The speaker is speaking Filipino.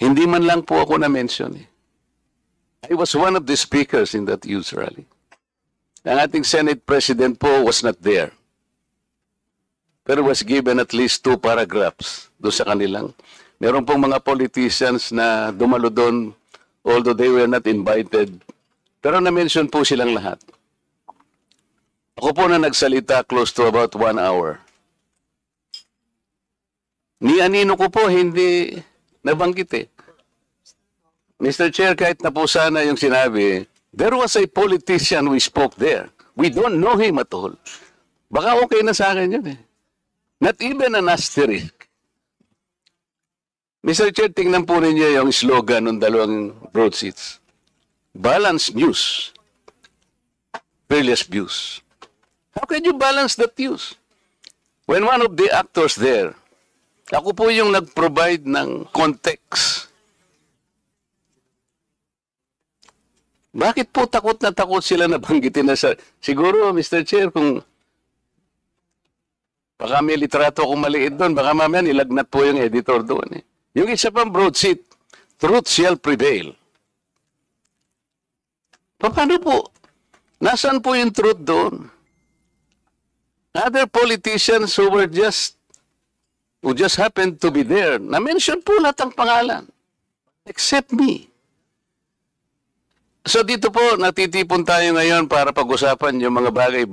Hindi man lang po ako na-mention eh. I was one of the speakers in that youth rally. Ang ating Senate President po was not there. Pero was given at least 2 paragraphs doon sa kanilang. Meron pong mga politicians na dumalo doon, although they were not invited. Pero na-mention po silang lahat. Ako po na nagsalita close to about 1 hour. Ni anino ko po, hindi nabanggit eh. Mr. Chair, kahit na po sana yung sinabi, there was a politician we spoke there. We don't know him at all. Baka okay na sa akin yun eh. Not even an asterisk. Mr. Chair, tingnan po ninyo yung slogan ng dalawang broadsheets. Balanced news. Fearless views. How can you balance that news? When one of the actors there, ako po yung nag-provide ng context. Bakit po takot na takot sila na banggitin na sa... Siguro, Mr. Chair, kung baka may litrato akong maliit doon, baka mamaya nilagnat po yung editor doon. Eh. Yung isa pang broadsheet, truth shall prevail. Paano po? Nasaan po yung truth doon? Other politicians who just happened to be there, na-mention po lahat ang pangalan. Except me. So dito po, natitipon tayo ngayon para pag-usapan yung mga bagay